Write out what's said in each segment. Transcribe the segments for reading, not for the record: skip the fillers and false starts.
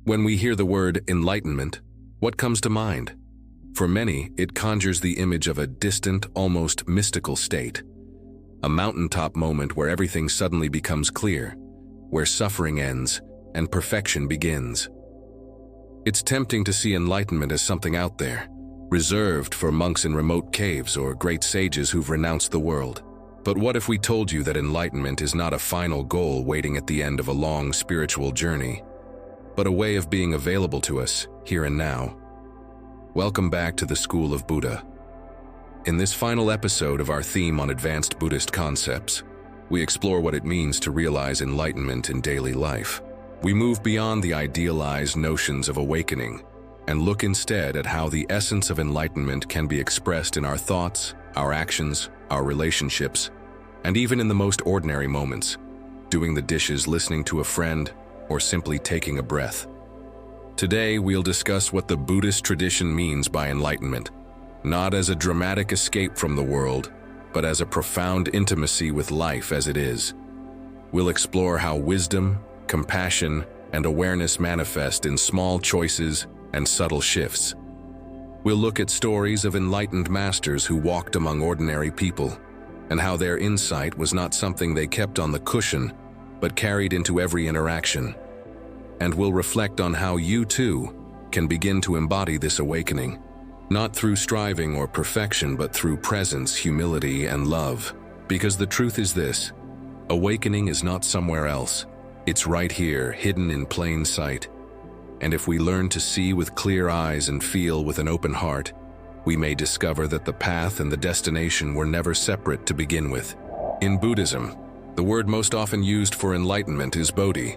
When we hear the word enlightenment, what comes to mind? For many, it conjures the image of a distant, almost mystical state. A mountaintop moment where everything suddenly becomes clear, where suffering ends and perfection begins. It's tempting to see enlightenment as something out there, reserved for monks in remote caves or great sages who've renounced the world. But what if we told you that enlightenment is not a final goal waiting at the end of a long spiritual journey, but a way of being available to us here and now? Welcome back to the School of Buddha. In this final episode of our theme on advanced Buddhist concepts, we explore what it means to realize enlightenment in daily life. We move beyond the idealized notions of awakening and look instead at how the essence of enlightenment can be expressed in our thoughts, our actions, our relationships, and even in the most ordinary moments, doing the dishes, listening to a friend, or simply taking a breath. Today, we'll discuss what the Buddhist tradition means by enlightenment, not as a dramatic escape from the world, but as a profound intimacy with life as it is. We'll explore how wisdom, compassion, and awareness manifest in small choices and subtle shifts. We'll look at stories of enlightened masters who walked among ordinary people, and how their insight was not something they kept on the cushion, but carried into every interaction. And we'll reflect on how you too can begin to embody this awakening, not through striving or perfection, but through presence, humility, and love. Because the truth is this: awakening is not somewhere else. It's right here, hidden in plain sight. And if we learn to see with clear eyes and feel with an open heart, we may discover that the path and the destination were never separate to begin with. In Buddhism, the word most often used for enlightenment is bodhi,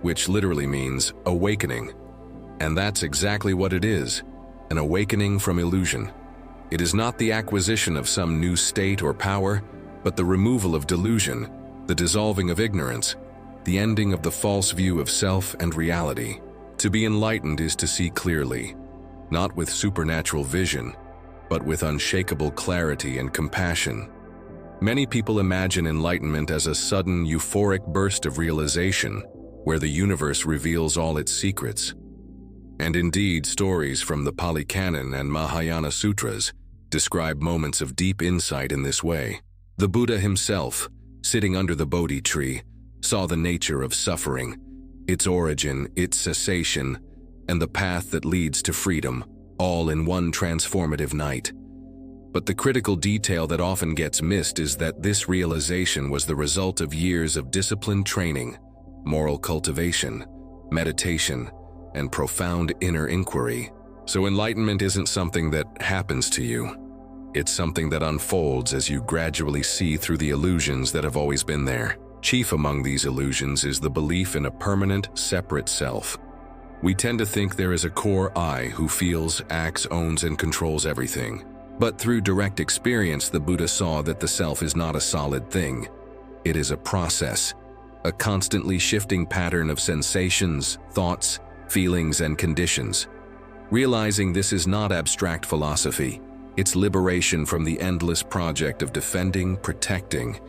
which literally means awakening. And that's exactly what it is, an awakening from illusion. It is not the acquisition of some new state or power, but the removal of delusion, the dissolving of ignorance, the ending of the false view of self and reality. To be enlightened is to see clearly, not with supernatural vision, but with unshakable clarity and compassion. Many people imagine enlightenment as a sudden, euphoric burst of realization, where the universe reveals all its secrets. And indeed, stories from the Pali Canon and Mahayana Sutras describe moments of deep insight in this way. The Buddha himself, sitting under the Bodhi tree, saw the nature of suffering, its origin, its cessation, and the path that leads to freedom, all in one transformative night. But the critical detail that often gets missed is that this realization was the result of years of disciplined training, moral cultivation, meditation, and profound inner inquiry. So enlightenment isn't something that happens to you. It's something that unfolds as you gradually see through the illusions that have always been there. Chief among these illusions is the belief in a permanent, separate self. We tend to think there is a core I who feels, acts, owns, and controls everything. But through direct experience, the Buddha saw that the self is not a solid thing. It is a process, a constantly shifting pattern of sensations, thoughts, feelings, and conditions. Realizing this is not abstract philosophy, it's liberation from the endless project of defending, protecting,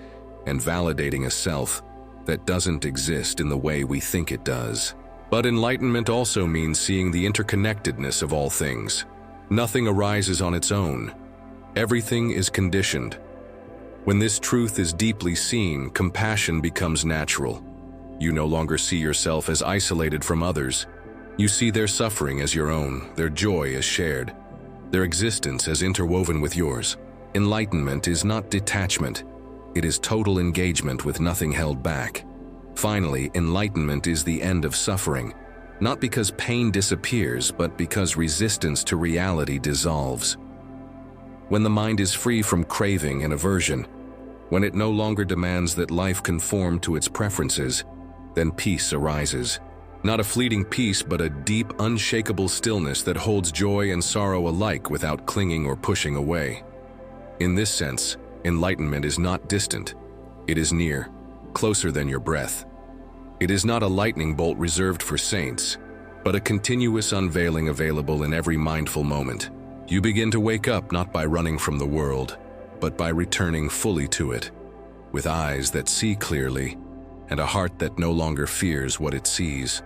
and validating a self that doesn't exist in the way we think it does. But enlightenment also means seeing the interconnectedness of all things. Nothing arises on its own. Everything is conditioned. When this truth is deeply seen, compassion becomes natural. You no longer see yourself as isolated from others. You see their suffering as your own, their joy as shared, their existence as interwoven with yours. Enlightenment is not detachment. It is total engagement with nothing held back. Finally, enlightenment is the end of suffering, not because pain disappears, but because resistance to reality dissolves. When the mind is free from craving and aversion, when it no longer demands that life conform to its preferences, then peace arises. Not a fleeting peace, but a deep, unshakable stillness that holds joy and sorrow alike without clinging or pushing away. In this sense, enlightenment is not distant. It is near, closer than your breath. It is not a lightning bolt reserved for saints, but a continuous unveiling available in every mindful moment. You begin to wake up not by running from the world, but by returning fully to it, with eyes that see clearly and a heart that no longer fears what it sees.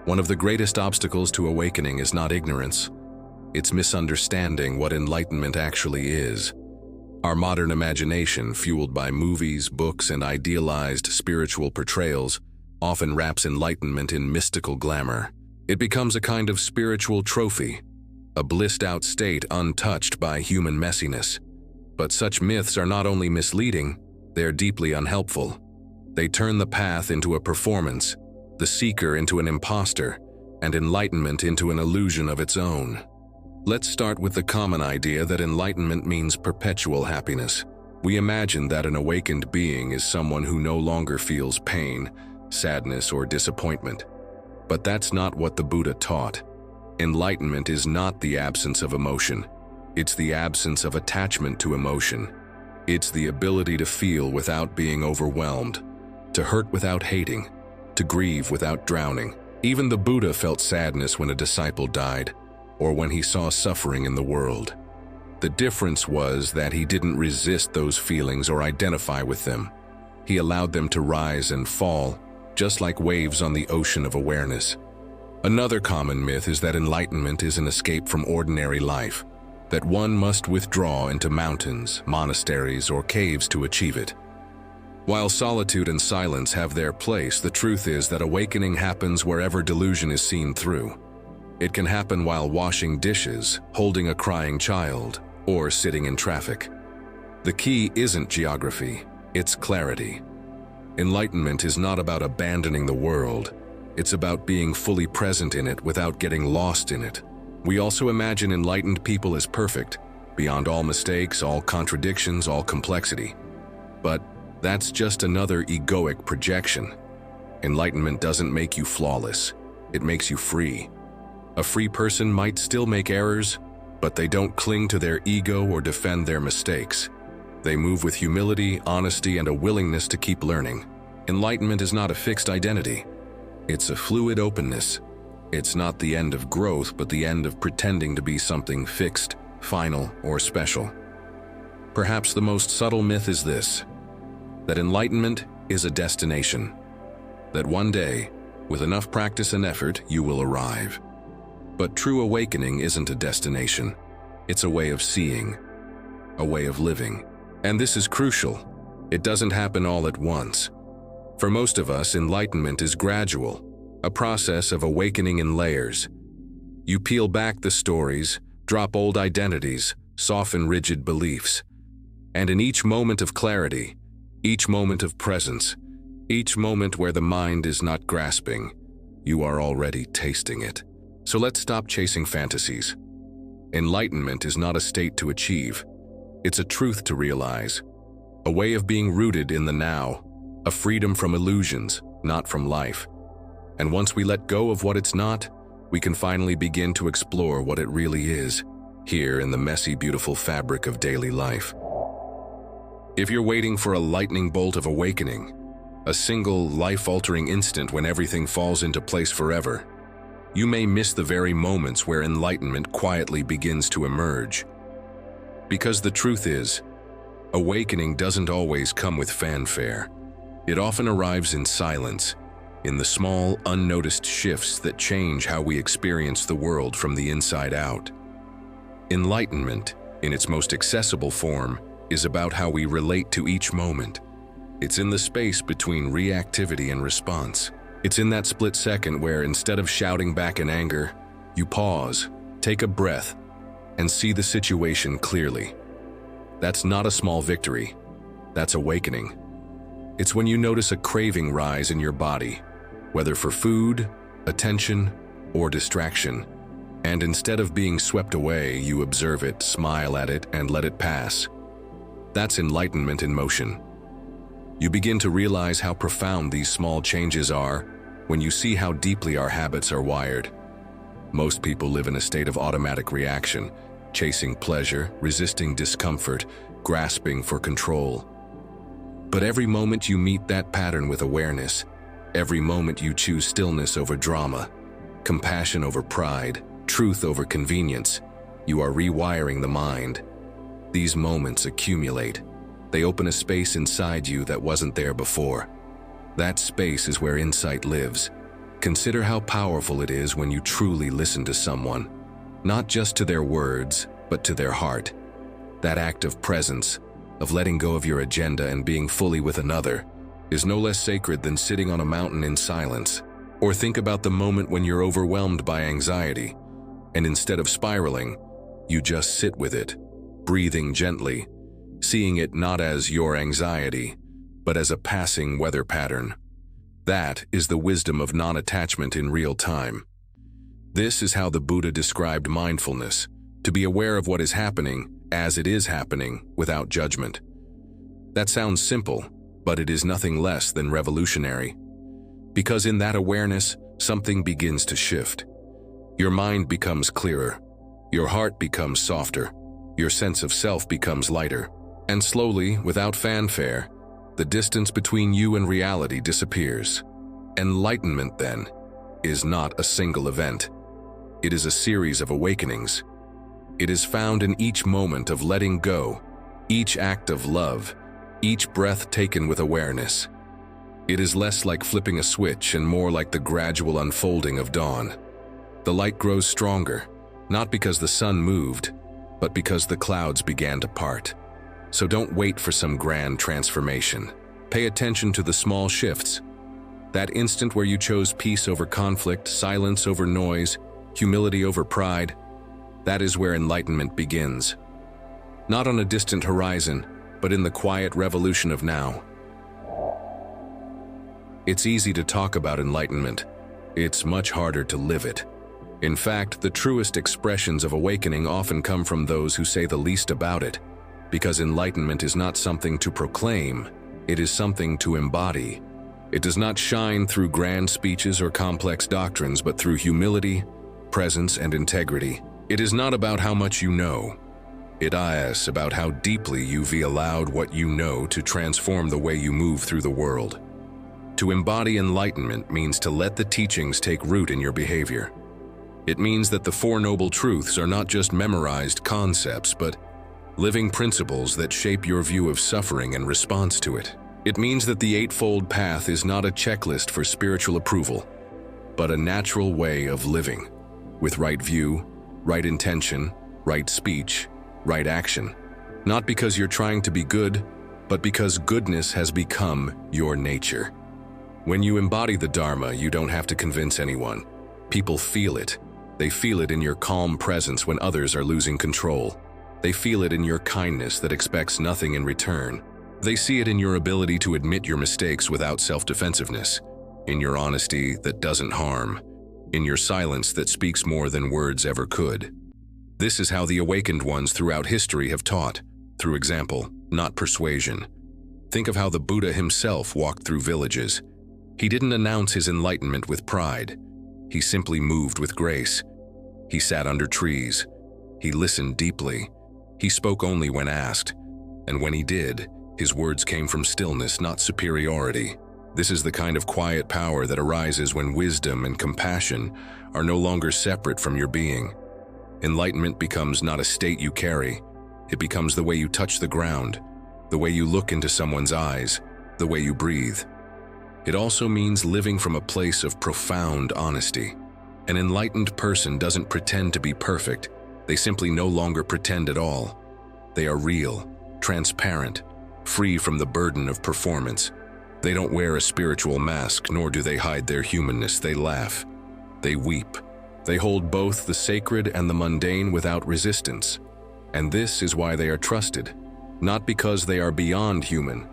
One of the greatest obstacles to awakening is not ignorance. It's misunderstanding what enlightenment actually is. Our modern imagination, fueled by movies, books, and idealized spiritual portrayals, often wraps enlightenment in mystical glamour. It becomes a kind of spiritual trophy, a blissed-out state untouched by human messiness. But such myths are not only misleading, they are deeply unhelpful. They turn the path into a performance, the seeker into an imposter, and enlightenment into an illusion of its own. Let's start with the common idea that enlightenment means perpetual happiness. We imagine that an awakened being is someone who no longer feels pain, sadness, or disappointment. But that's not what the Buddha taught. Enlightenment is not the absence of emotion. It's the absence of attachment to emotion. It's the ability to feel without being overwhelmed, to hurt without hating, to grieve without drowning. Even the Buddha felt sadness when a disciple died, or when he saw suffering in the world. The difference was that he didn't resist those feelings or identify with them. He allowed them to rise and fall, just like waves on the ocean of awareness. Another common myth is that enlightenment is an escape from ordinary life, that one must withdraw into mountains, monasteries, or caves to achieve it. While solitude and silence have their place, the truth is that awakening happens wherever delusion is seen through. It can happen while washing dishes, holding a crying child, or sitting in traffic. The key isn't geography, it's clarity. Enlightenment is not about abandoning the world, it's about being fully present in it without getting lost in it. We also imagine enlightened people as perfect, beyond all mistakes, all contradictions, all complexity. But that's just another egoic projection. Enlightenment doesn't make you flawless, it makes you free. A free person might still make errors, but they don't cling to their ego or defend their mistakes. They move with humility, honesty, and a willingness to keep learning. Enlightenment is not a fixed identity. It's a fluid openness. It's not the end of growth, but the end of pretending to be something fixed, final, or special. Perhaps the most subtle myth is this: that enlightenment is a destination. That one day, with enough practice and effort, you will arrive. But true awakening isn't a destination. It's a way of seeing, a way of living. And this is crucial. It doesn't happen all at once. For most of us, enlightenment is gradual, a process of awakening in layers. You peel back the stories, drop old identities, soften rigid beliefs. And in each moment of clarity, each moment of presence, each moment where the mind is not grasping, you are already tasting it. So let's stop chasing fantasies. Enlightenment is not a state to achieve. It's a truth to realize, a way of being rooted in the now, a freedom from illusions, not from life. And once we let go of what it's not, we can finally begin to explore what it really is, here in the messy, beautiful fabric of daily life. If you're waiting for a lightning bolt of awakening, a single life-altering instant when everything falls into place forever, you may miss the very moments where enlightenment quietly begins to emerge. Because the truth is, awakening doesn't always come with fanfare. It often arrives in silence, in the small, unnoticed shifts that change how we experience the world from the inside out. Enlightenment, in its most accessible form, is about how we relate to each moment. It's in the space between reactivity and response. It's in that split second where, instead of shouting back in anger, you pause, take a breath, and see the situation clearly. That's not a small victory. That's awakening. It's when you notice a craving rise in your body, whether for food, attention, or distraction, and instead of being swept away, you observe it, smile at it, and let it pass. That's enlightenment in motion. You begin to realize how profound these small changes are when you see how deeply our habits are wired. Most people live in a state of automatic reaction, chasing pleasure, resisting discomfort, grasping for control. But every moment you meet that pattern with awareness, every moment you choose stillness over drama, compassion over pride, truth over convenience, you are rewiring the mind. These moments accumulate. They open a space inside you that wasn't there before. That space is where insight lives, Consider how powerful it is when you truly listen to someone, not just to their words, but to their heart. That act of presence, of letting go of your agenda and being fully with another, is no less sacred than sitting on a mountain in silence. Or think about the moment when you're overwhelmed by anxiety, and instead of spiraling, you just sit with it, breathing gently, seeing it not as your anxiety, but as a passing weather pattern. That is the wisdom of non-attachment in real time. This is how the Buddha described mindfulness, to be aware of what is happening as it is happening without judgment. That sounds simple, but it is nothing less than revolutionary. Because in that awareness, something begins to shift. Your mind becomes clearer, your heart becomes softer, your sense of self becomes lighter, and slowly, without fanfare, the distance between you and reality disappears. Enlightenment, then, is not a single event. It is a series of awakenings. It is found in each moment of letting go, each act of love, each breath taken with awareness. It is less like flipping a switch and more like the gradual unfolding of dawn. The light grows stronger, not because the sun moved, but because the clouds began to part. So don't wait for some grand transformation. Pay attention to the small shifts. That instant where you chose peace over conflict, silence over noise, humility over pride, that is where enlightenment begins. Not on a distant horizon, but in the quiet revolution of now. It's easy to talk about enlightenment. It's much harder to live it. In fact, the truest expressions of awakening often come from those who say the least about it, because enlightenment is not something to proclaim, it is something to embody. It does not shine through grand speeches or complex doctrines, but through humility, presence, and integrity. It is not about how much you know. It is about how deeply you've allowed what you know to transform the way you move through the world. To embody enlightenment means to let the teachings take root in your behavior. It means that the Four Noble Truths are not just memorized concepts, but living principles that shape your view of suffering and response to it. It means that the Eightfold Path is not a checklist for spiritual approval, but a natural way of living, with right view, right intention, right speech, right action. Not because you're trying to be good, but because goodness has become your nature. When you embody the Dharma, you don't have to convince anyone. People feel it. They feel it in your calm presence when others are losing control. They feel it in your kindness that expects nothing in return. They see it in your ability to admit your mistakes without self-defensiveness, in your honesty that doesn't harm, in your silence that speaks more than words ever could. This is how the awakened ones throughout history have taught, through example, not persuasion. Think of how the Buddha himself walked through villages. He didn't announce his enlightenment with pride. He simply moved with grace. He sat under trees. He listened deeply. He spoke only when asked. And when he did, his words came from stillness, not superiority. This is the kind of quiet power that arises when wisdom and compassion are no longer separate from your being. Enlightenment becomes not a state you carry. It becomes the way you touch the ground, the way you look into someone's eyes, the way you breathe. It also means living from a place of profound honesty. An enlightened person doesn't pretend to be perfect. They simply no longer pretend at all. They are real, transparent, free from the burden of performance. They don't wear a spiritual mask, nor do they hide their humanness. They laugh. They weep. They hold both the sacred and the mundane without resistance. And this is why they are trusted, not because they are beyond human,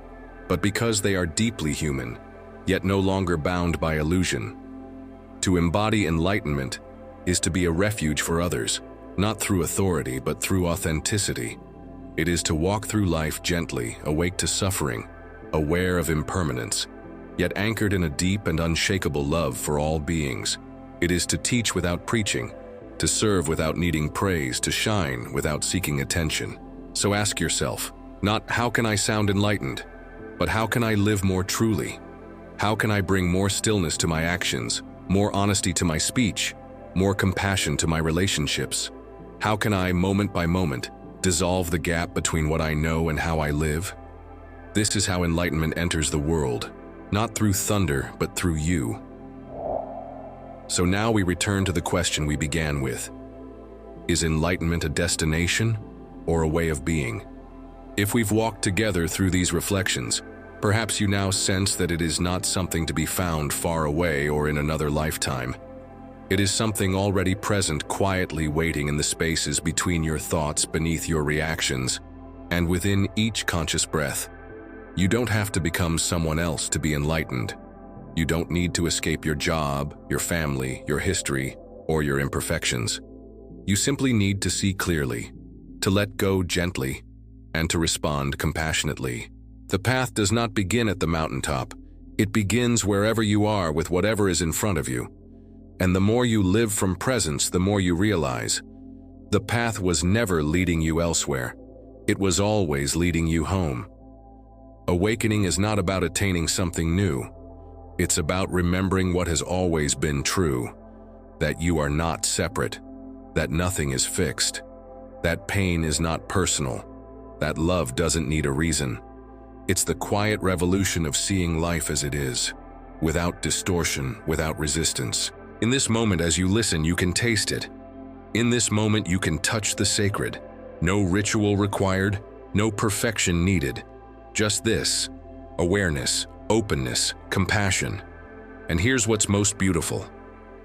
but because they are deeply human, yet no longer bound by illusion. To embody enlightenment is to be a refuge for others, not through authority, but through authenticity. It is to walk through life gently, awake to suffering, aware of impermanence, yet anchored in a deep and unshakable love for all beings. It is to teach without preaching, to serve without needing praise, to shine without seeking attention. So ask yourself, not how can I sound enlightened, but how can I live more truly? How can I bring more stillness to my actions, more honesty to my speech, more compassion to my relationships? How can I, moment by moment, dissolve the gap between what I know and how I live? This is how enlightenment enters the world, not through thunder, but through you. So now we return to the question we began with. Is enlightenment a destination or a way of being? If we've walked together through these reflections, perhaps you now sense that it is not something to be found far away or in another lifetime. It is something already present, quietly waiting in the spaces between your thoughts, beneath your reactions, and within each conscious breath. You don't have to become someone else to be enlightened. You don't need to escape your job, your family, your history, or your imperfections. You simply need to see clearly, to let go gently, and to respond compassionately. The path does not begin at the mountaintop. It begins wherever you are with whatever is in front of you. And the more you live from presence, the more you realize the path was never leading you elsewhere. It was always leading you home. Awakening is not about attaining something new. It's about remembering what has always been true, that you are not separate, that nothing is fixed, that pain is not personal, that love doesn't need a reason. It's the quiet revolution of seeing life as it is, without distortion, without resistance. In this moment, as you listen, you can taste it. In this moment, you can touch the sacred. No ritual required, no perfection needed. Just this: awareness, openness, compassion. And here's what's most beautiful.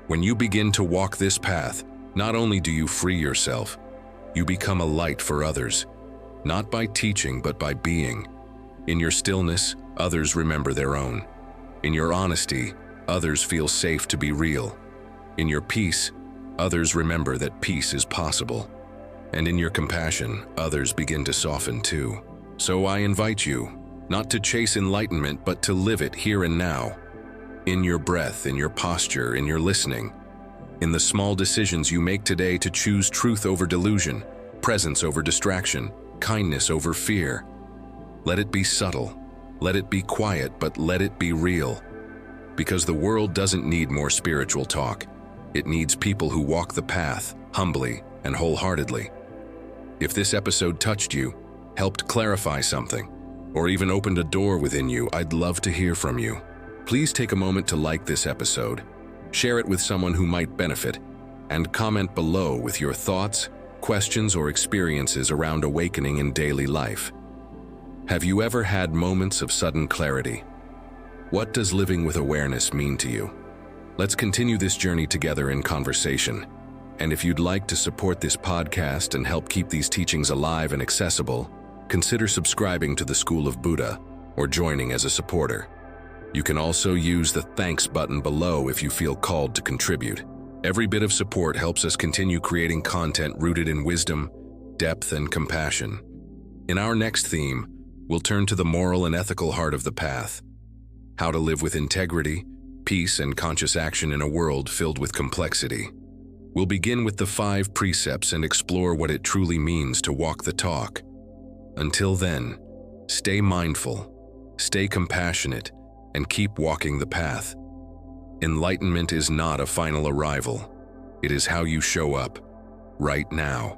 When you begin to walk this path, not only do you free yourself, you become a light for others, not by teaching, but by being. In your stillness, others remember their own. In your honesty, others feel safe to be real. In your peace, others remember that peace is possible. And in your compassion, others begin to soften too. So I invite you, not to chase enlightenment, but to live it here and now. In your breath, in your posture, in your listening. In the small decisions you make today to choose truth over delusion, presence over distraction, kindness over fear. Let it be subtle, let it be quiet, but let it be real. Because the world doesn't need more spiritual talk. It needs people who walk the path, humbly and wholeheartedly. If this episode touched you, helped clarify something, or even opened a door within you, I'd love to hear from you. Please take a moment to like this episode, share it with someone who might benefit, and comment below with your thoughts, questions, or experiences around awakening in daily life. Have you ever had moments of sudden clarity? What does living with awareness mean to you? Let's continue this journey together in conversation. And if you'd like to support this podcast and help keep these teachings alive and accessible, consider subscribing to the School of Buddha or joining as a supporter. You can also use the thanks button below if you feel called to contribute. Every bit of support helps us continue creating content rooted in wisdom, depth, and compassion. In our next theme, we'll turn to the moral and ethical heart of the path. How to live with integrity, peace, and conscious action in a world filled with complexity. We'll begin with the 5 precepts and explore what it truly means to walk the talk. Until then, stay mindful, stay compassionate, and keep walking the path. Enlightenment is not a final arrival. It is how you show up right now.